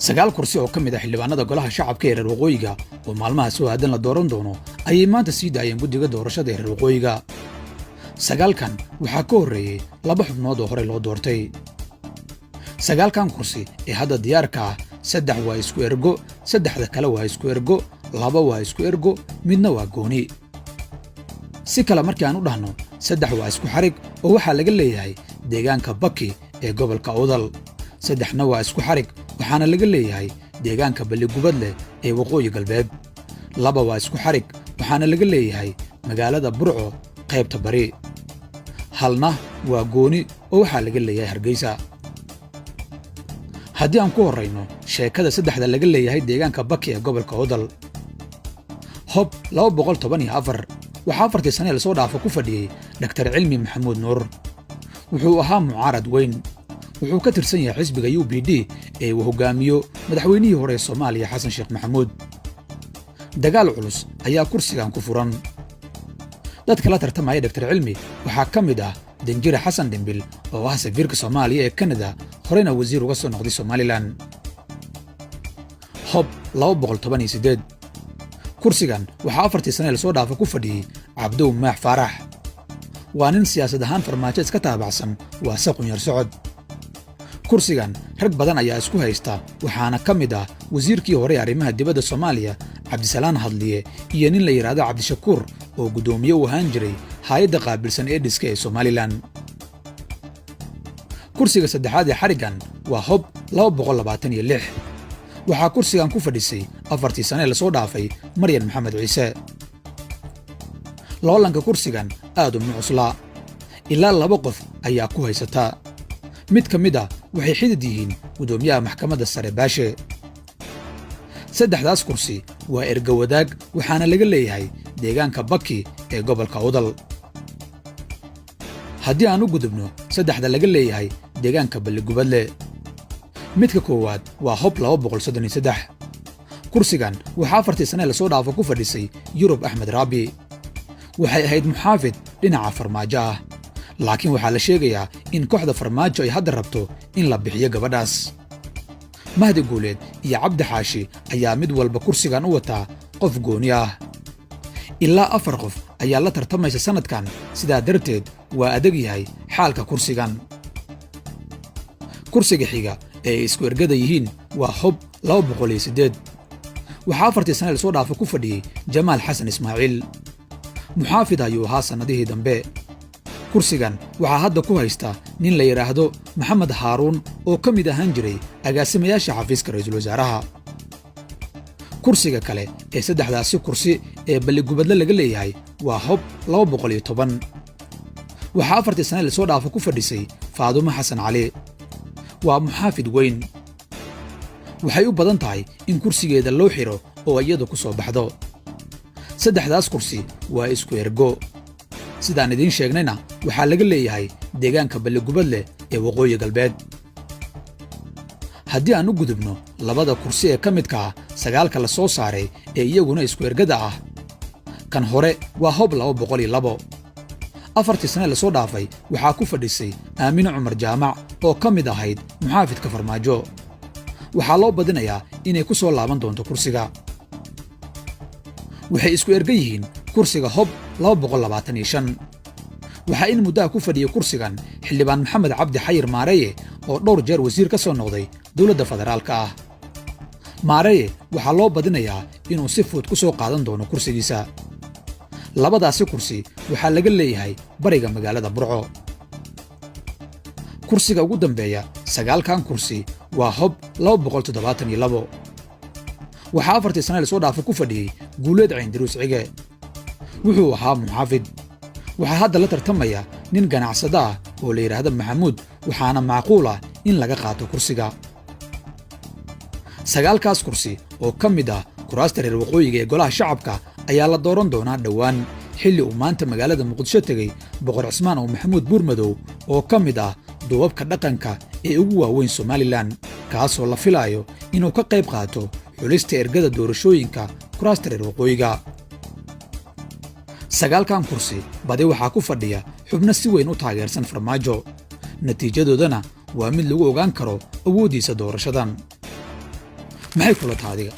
sagaal kursi oo ka mid ah xildhibaanada golaha shacabka ee reer waqooyiga oo maalmaha soo aadan la dooran doono ayay maanta sii daayeen guddiga doorashada ee reer waqooyiga. sagaalkan waxaa ka horreeyey 2 xubnood oo horey loo doortay. sagaalkan kursi ee hadda diyaarka ah 3 waa isku ergo, 3 kale waa isku ergo, 2 waa isku ergo, midna waa gooni. si kale markii aan u dhahno 3 waa isku xarig oo waxaa laga leeyahay deegaanka Baki ee gobolka Awdal. 3na waa isku xarig waxaana laga leeyahay deegaanka Balli-Gubadle ee waqooyi galbeed. 2 waa isku xarig waxaana laga leeyahay magaalada Burco qaybta bari. 1na waa gooni oo waxaa laga leeyahay Hargeysa. haddii aan ku horrayno sheekada 3da laga leeyahay deegaanka Baki ee gobolka Awdal. Hob 214 waxaa 4 sano la soo dhaafo ku fadhiyey Dr. Cilmi Maxamuud Nuur. wuxuu ahaa mucaarad weyn. wuxuu ka tirsan yahay xisbiga UPD ee uu hogaamiyo madaxweynihii hore ee Soomaaliya Xasan Sheekh Maxamuud. dagaal culus ayaa kursigan ku furan. dadka la tartamaya Dr. Cilmi waxaa ka mid ah Danjire Xasan Dhimbil oo ah safiirka Soomaaliya ee Canada, horeyna wasiir uga soo noqday Somaliland. Hob 218 kursigan waxaa 4 sano la soo dhaafo ku fadhiyey Cabdow Maax Faarax. waa nin siyaasad ahaan farmaajo iska taabacsan waa saqun yar socod. kursigan rag badan ayaa isku haysta waxaana ka mid ah wasiirkii hore ee arrimaha dibadda Soomaaliya Cabdisalaan Hadliye iyo nin la yiraahdo Cabdishakuur oo gudoomiye u ahaan jiray hay'adda qaabilsan ee dhiska ee Somaliland. kursiga saddexaad ee xarigan waa Hob 226. waxaa kursigan ku fadhisay 4 sano la soo dhaafay Maryan Maxamed Ciise. loolanka kursigan aad u mucusla ilaa 2 qof ayaa ku haysata. mid ka mid ah waxay xidid yihiin gudoomiyaha maxkamadda sare Baashe. 3daas kursi waa erga wadaag waxaana laga leeyahay deegaanka Baki ee gobolka Awdal. haddii aan u gudubno 3da laga leeyahay deegaanka Balli-Gubadle. midka koowaad waa Hob 233. kursigan waxaa 4 sano la soo dhaafo ku fadhisay Yurub Axmed Raabi. waxay ahayd muxaafid dhinaca farmaajo ah, laakiin waxaa la sheegayaa in kooxda farmaajo ay hadda rabto in la bixiyo gabadhaas. Mahdi Guuleed iyo Cabdi Xaashi ayaa mid walba kursigan u wataa qof gooni ah. ilaa 4 qof ayaa la tartamaysa sanadkan, sidaa darteed waa adag yahay xaalka kursigan. kursiga xiga ee ay isku ergada yihiin waa Hob 208. waxaa 4 sano la soo dhaafo ku fadhiyey Jamaal Xasan Ismaaciil. muxaafid ayuu ahaa sannadihii dambe. kursigan waxaa hadda ku haysta nin la yidhaahdo Maxamed Haaruun oo ka mid ahaan jiray agaasimayaasha xafiiska ra'iisul wasaaraha. kursiga kale ee 3daasi kursi ee Balli-Gubadle laga leeyahay waa Hob 210. waxaa 4 sano la soo dhaafo ku fadhisay Faadumo Xasan Cali. waa muxaafid weyn. waxay u badan tahay in kursigeeda loo xiro oo iyadu ku soo baxdo. 3daas kursi waa isku ergo. sidaan idiin sheegnayna waxaa laga leeyahay deegaanka Balli-Gubadle ee waqooyi galbeed. haddii aan u gudubno 2 kursi ee ka midka ah 9 la soo saaray ee iyaguna isku ergada ah. kan hore waa Hob 202. 4 sano la soo dhaafay waxaa ku fadhisay Aamino Cumar Jaamac oo ka mid ahayd muxaafidka farmaajo. waxaa loo badinayaa inay ku soo laaban doonto kursiga. waxay isku erga yihiin kursiga Hob 225. waxaa in muddaha ku fadhiyey kursigan xildhibaan Maxamed Cabdi Xayir Maareye oo dhowr jeer wasiir ka soo noqday dowladda federaalka ah. Maareye waxaa loo badinayaa inuu si fudud ku soo qaadan doono kursigiisa. 2daasi kursi waxaa laga leeyahay bariga magaalada Burco. kursiga ugu dambeeya 9kan kursi waa Hob 272. waxaa 4 sano la soo dhaafo ku fadhiyey Guuleed Ciindiruus Cige. wuxuu ahaa muxaafid. waxaa hadda la tartamaya nin ganacsada ah oo la yidhaahdo Maxamuud, waxaana macquul ah in laga qaato kursiga. 9kaas kursi oo ka mid ah kuraasta reer waqooyiga ee golaha shacabka ayaa la dooran doonaa dhowaan, xilli uu maanta magaalada Muqdisho tegey Boqor Cismaan oo Maxamuud Buurmadow oo ka mid ah duubabka dhaqanka ee ugu waaweyn Somaliland, kaasoo la filayo inuu ka qayb qaato xulista ergada doorashooyinka kuraasta reer waqooyiga. 9kan kursi badi waxaa ku fadhiya xubno si weyn u taageersan farmaajo. natiijadoodana waa mid lagu ogaan karo awooddiisa doorashadan. maxay kula tahay adiga?